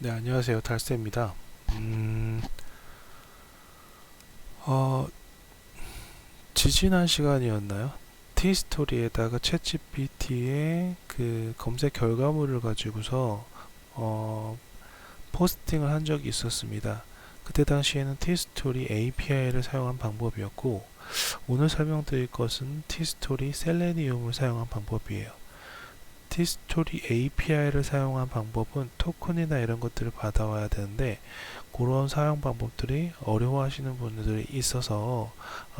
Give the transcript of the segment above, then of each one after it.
네, 안녕하세요. 달쌤입니다. 어, 지지난 시간이었나요? 티스토리에다가 챗GPT의 그 검색 결과물을 가지고서 어, 포스팅을 한 적이 있었습니다. 그때 당시에는 티스토리 API를 사용한 방법이었고, 오늘 설명드릴 것은 티스토리 셀레니움을 사용한 방법이에요. 티스토리 API를 사용한 방법은 토큰이나 이런 것들을 받아와야 되는데, 그런 사용 방법들이 어려워하시는 분들이 있어서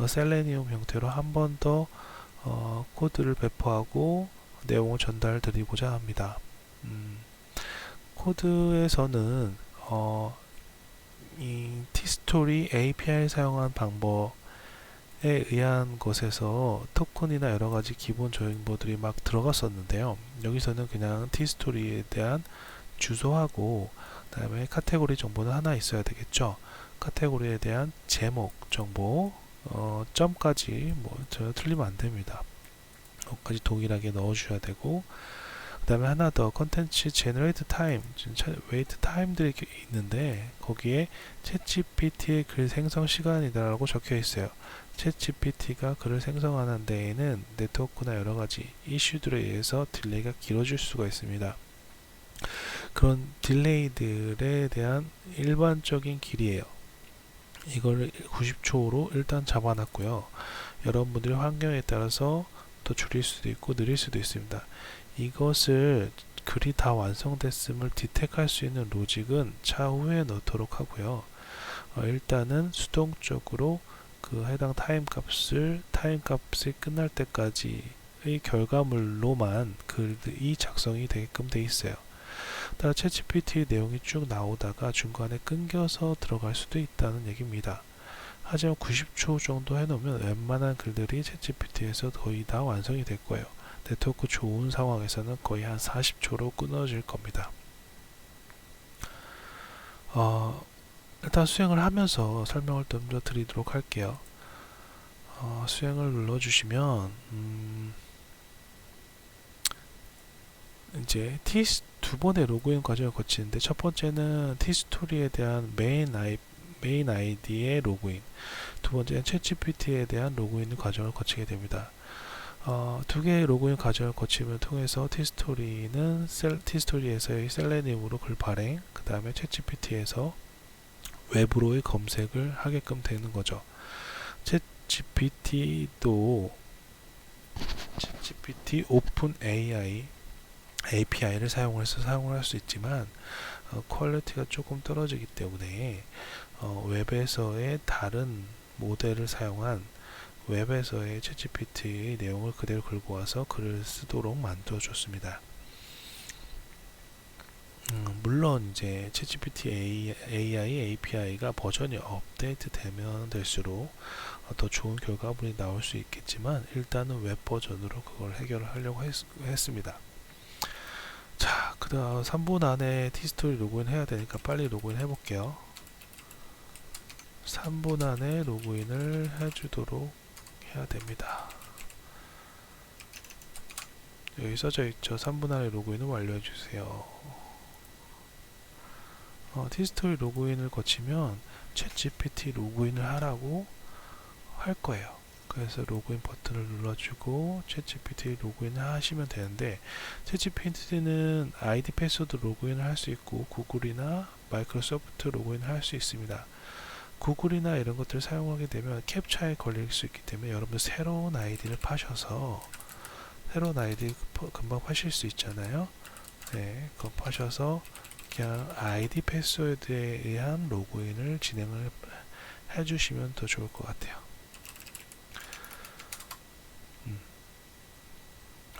셀레니움 형태로 한 번 더 코드를 배포하고 내용을 전달 드리고자 합니다. 코드에서는 이 티스토리 API를 사용한 방법에 의한 것에서 토큰이나 여러 가지 기본 정보들이 막 들어갔었는데요. 여기서는 그냥 티스토리에 대한 주소하고 그다음에 카테고리 정보는 하나 있어야 되겠죠. 카테고리에 대한 제목 정보, 점까지 뭐 저 틀리면 안 됩니다. 여기까지 동일하게 넣어주셔야 되고, 그 다음에 하나 더 컨텐츠 제너레이트 타임, 웨이트 타임들이 있는데 거기에 챗GPT의 글 생성 시간이라고 적혀 있어요. 챗GPT가 글을 생성하는 데에는 네트워크나 여러 가지 이슈들에 의해서 딜레이가 길어질 수가 있습니다. 그런 딜레이들에 대한 일반적인 길이에요. 이걸 90초로 일단 잡아놨고요. 여러분들의 환경에 따라서 더 줄일 수도 있고 느릴 수도 있습니다. 이것을 글이 다 완성됐음을 디텍할 수 있는 로직은 차후에 넣도록 하고요. 일단은 수동적으로 그 해당 타임값이 끝날 때까지의 결과물로만 글이 작성이 되게끔 돼 있어요. 따라 챗GPT 내용이 쭉 나오다가 중간에 끊겨서 들어갈 수도 있다는 얘기입니다. 하지만 90초 정도 해놓으면 웬만한 글들이 챗GPT에서 거의 다 완성이 될 거예요. 네트워크 좋은 상황에서는 거의 한 40초로 끊어질 겁니다. 일단 수행을 하면서 설명을 좀 더 드리도록 할게요. 수행을 눌러주시면 이제 두 번의 로그인 과정을 거치는데, 첫 번째는 티스토리에 대한 메인 아이디의 로그인, 두 번째는 챗GPT에 대한 로그인 과정을 거치게 됩니다. 두 개의 로그인 과정을 거치면 통해서 티스토리에서의 셀레니움으로 글 발행, 그 다음에 챗GPT에서 웹으로의 검색을 하게끔 되는 거죠. 챗GPT 오픈 AI API를 사용을 할 수 있지만 퀄리티가 조금 떨어지기 때문에 웹에서의 다른 모델을 사용한 웹에서의 챗GPT의 내용을 그대로 긁고 와서 글을 쓰도록 만들어 줬습니다. 물론 이제 챗GPT AI API가 버전이 업데이트 되면 될수록 더 좋은 결과물이 나올 수 있겠지만, 일단은 웹 버전으로 그걸 해결하려고 했습니다. 자, 그 다음 3분 안에 티스토리 로그인 해야 되니까 빨리 로그인 해볼게요. 3분 안에 로그인을 해주도록 해야 됩니다. 여기 써져 있죠. 3분 안에 로그인을 완료해주세요. 티스토리 로그인을 거치면 챗GPT 로그인을 하라고 할 거예요. 그래서 로그인 버튼을 눌러주고 챗GPT 로그인을 하시면 되는데, 챗GPT는 아이디 패스워드 로그인을 할 수 있고 구글이나 마이크로소프트 로그인을 할 수 있습니다. 구글이나 이런 것들을 사용하게 되면 캡처에 걸릴 수 있기 때문에 여러분 새로운 아이디를 파셔서, 새로운 아이디 금방 파실 수 있잖아요. 네, 그거 파셔서 그냥 아이디 패스워드에 의한 로그인을 진행을 해주시면 더 좋을 것 같아요.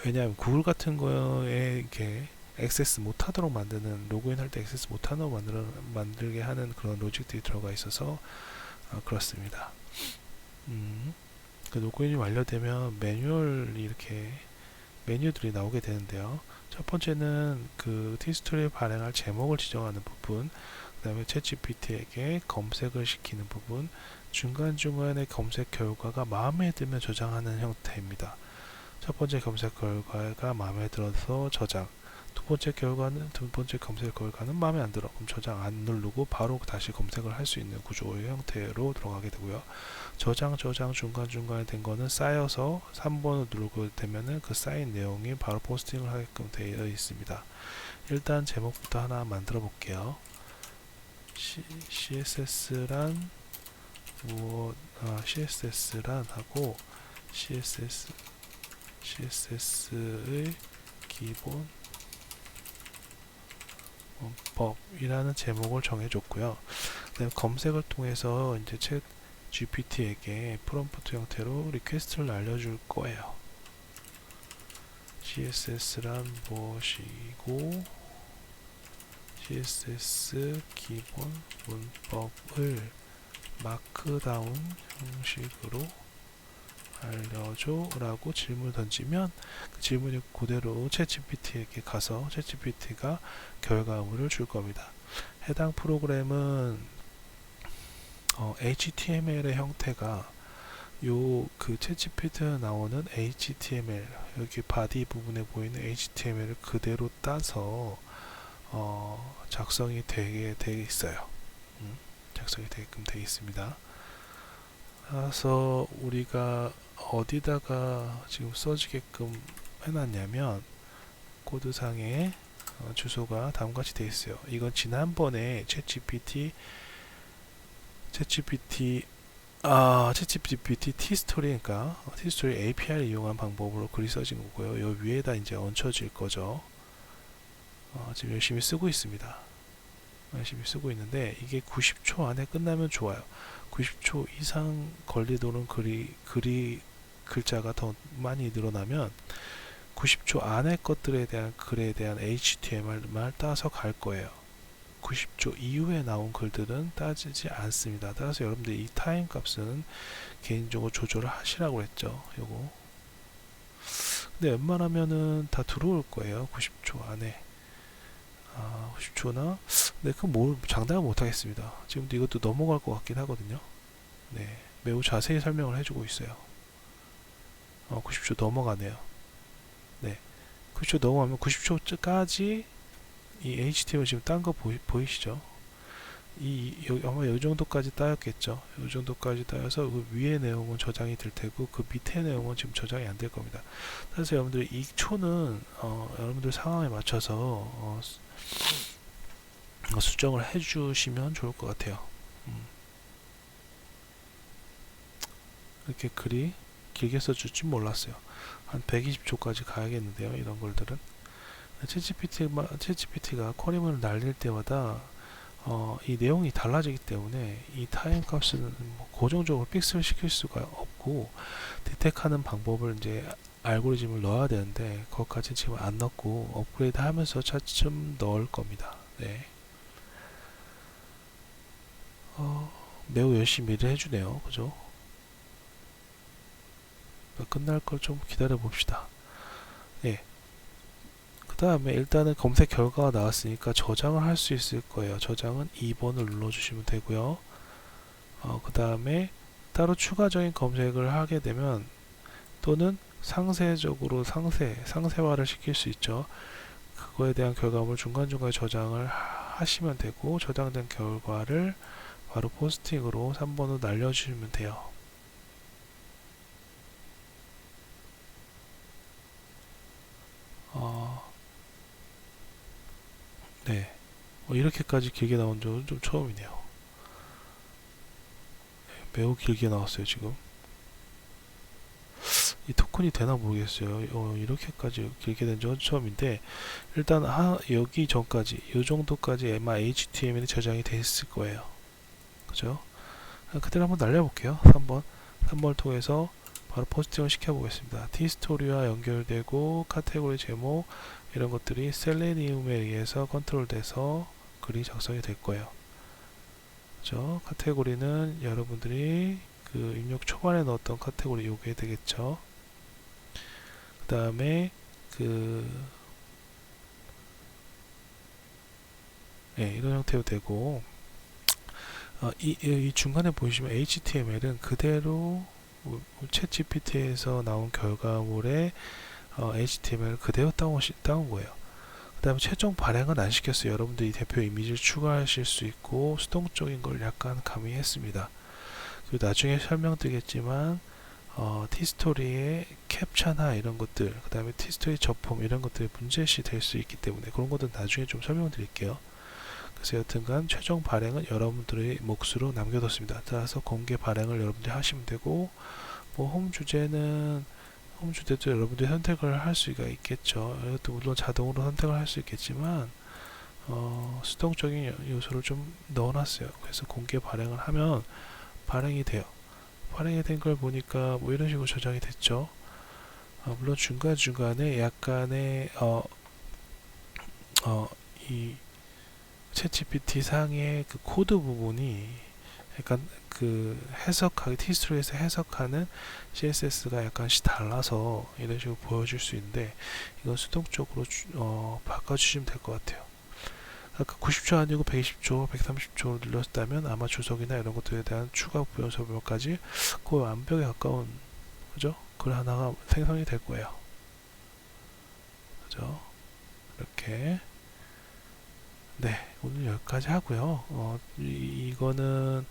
왜냐하면 구글 같은 거에 이렇게 액세스 못하도록 만드는, 로그인 할 때 액세스 못하도록 만들게 하는 그런 로직들이 들어가 있어서 그렇습니다. 그 로그인이 완료되면 메뉴들이 나오게 되는데요. 첫 번째는 그 티스토리에 발행할 제목을 지정하는 부분, 그 다음에 챗GPT에게 검색을 시키는 부분, 중간중간에 검색 결과가 마음에 들면 저장하는 형태입니다. 첫 번째 검색 결과가 마음에 들어서 저장, 두 번째 검색 결과는 마음에 안 들어. 그럼 저장 안 누르고 바로 다시 검색을 할 수 있는 구조의 형태로 들어가게 되고요. 저장 중간중간에 된 거는 쌓여서 3번을 누르고 되면은 그 쌓인 내용이 바로 포스팅을 하게끔 되어 있습니다. 일단 제목부터 하나 만들어 볼게요. CSS란 무엇, CSS란 하고 CSS의 기본 원법이라는 제목을 정해줬고요. 검색을 통해서 이제 챗 GPT에게 프롬프트 형태로 리퀘스트를 날려줄 거예요. CSS란 무엇이고 CSS 기본 문법을 마크다운 형식으로 알려줘 라고 질문을 던지면 그 질문이 그대로 챗GPT에게 가서 챗GPT가 결과물을 줄 겁니다. 해당 프로그램은 HTML의 형태가 그 챗GPT에 나오는 HTML 여기 바디 부분에 보이는 HTML을 그대로 따서 작성이 되게 돼 있어요. 작성이 되게끔 되어 있습니다. 그래서 우리가 어디다가 지금 써지게끔 해놨냐면 코드상에 주소가 다음같이 되어 있어요. 이건 지난번에 챗GPT T스토리, 그러니까 T스토리 API를 이용한 방법으로 글이 써진 거고요. 요 위에다 이제 얹혀질 거죠. 지금 열심히 쓰고 있습니다. 열심히 쓰고 있는데 이게 90초 안에 끝나면 좋아요. 90초 이상 걸리도록 글자가 더 많이 늘어나면 90초 안에 것들에 대한 글에 대한 HTML만 따서 갈 거예요. 90초 이후에 나온 글들은 따지지 않습니다. 따라서 여러분들 이 타임 값은 개인적으로 조절을 하시라고 했죠. 요거. 근데 웬만하면은 다 들어올 거예요. 90초 안에. 90초나? 네, 그건 장담을 못 하겠습니다. 지금도 이것도 넘어갈 것 같긴 하거든요. 네, 매우 자세히 설명을 해주고 있어요. 90초 넘어가네요. 네, 90초 넘어가면 90초까지 이 HTML 지금 딴 거 보이시죠? 아마 이 정도까지 따였겠죠. 이 정도까지 따여서 그 위의 내용은 저장이 될 테고 그 밑에 내용은 지금 저장이 안 될 겁니다. 그래서 여러분들 이 초는 여러분들 상황에 맞춰서 수정을 해주시면 좋을 것 같아요. 이렇게 글이 길게 써줄지 몰랐어요. 한 120초까지 가야겠는데요. 이런 글들은 챗GPT가 쿼리문을 날릴 때마다 이 내용이 달라지기 때문에 이 타임 값은 고정적으로 픽스를 시킬 수가 없고 디텍하는 방법을 이제 알고리즘을 넣어야 되는데 그것까지 지금 안 넣고 업그레이드 하면서 차츰 넣을 겁니다. 네. 매우 열심히 일을 해주네요. 그죠? 끝날 걸 좀 기다려 봅시다. 예. 그 다음에 일단은 검색 결과가 나왔으니까 저장을 할 수 있을 거예요. 저장은 2번을 눌러주시면 되고요. 그 다음에 따로 추가적인 검색을 하게 되면 또는 상세적으로 상세화를 시킬 수 있죠. 그거에 대한 결과물 중간중간에 저장을 하시면 되고 저장된 결과를 바로 포스팅으로 3번으로 날려주시면 돼요. 네, 이렇게까지 길게 나온 적은 좀 처음이네요. 네, 매우 길게 나왔어요. 지금 이 토큰이 되나 모르겠어요. 이렇게까지 길게 된 적은 처음인데 일단 여기 전까지 이 정도까지 아마 HTML이 저장이 돼 있을 거예요. 그죠? 그대로 한번 날려볼게요. 3번을 통해서 바로 포스팅을 시켜보겠습니다. T스토리와 연결되고 카테고리 제목 이런 것들이 셀레니움에 의해서 컨트롤돼서 글이 작성이 될 거예요. 그죠? 카테고리는 여러분들이 그 입력 초반에 넣었던 카테고리 요게 되겠죠. 그 다음에 이런 형태로 되고 이 중간에 보시면 HTML은 그대로 챗GPT에서 나온 결과물에 HTML 그대로 따온 거예요. 다음에 최종 발행은 안 시켰어요. 여러분들이 대표 이미지를 추가하실 수 있고 수동적인 걸 약간 가미했습니다. 그리고 나중에 설명드리겠지만 티스토리의 캡처나 이런 것들, 그 다음에 티스토리 저폼 이런 것들이 문제시 될 수 있기 때문에 그런 것들은 나중에 좀 설명드릴게요. 그래서 여튼간 최종 발행은 여러분들의 몫으로 남겨뒀습니다. 따라서 공개 발행을 여러분들이 하시면 되고, 뭐 홈 주제도 여러분들이 선택을 할 수가 있겠죠. 이것도 물론 자동으로 선택을 할 수 있겠지만 수동적인 요소를 좀 넣어놨어요. 그래서 공개 발행을 하면 발행이 돼요. 발행이 된 걸 보니까 뭐 이런 식으로 저장이 됐죠. 물론 중간중간에 약간의 이 챗GPT 상의 그 코드 부분이 약간 그 해석하기 티스토리에서 해석하는 CSS가 약간씩 달라서 이런 식으로 보여줄 수 있는데 이건 수동적으로 바꿔주시면 될 것 같아요. 아까 90초 아니고 120초, 130초 눌렀다면 아마 주석이나 이런 것들에 대한 추가 부연 설명까지 거의 완벽에 가까운 그죠? 글 하나가 생성이 될 거예요. 그죠? 이렇게 네, 오늘 여기까지 하고요. 이거는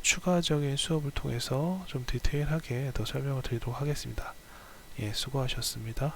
추가적인 수업을 통해서 좀 디테일하게 더 설명을 드리도록 하겠습니다. 예, 수고하셨습니다.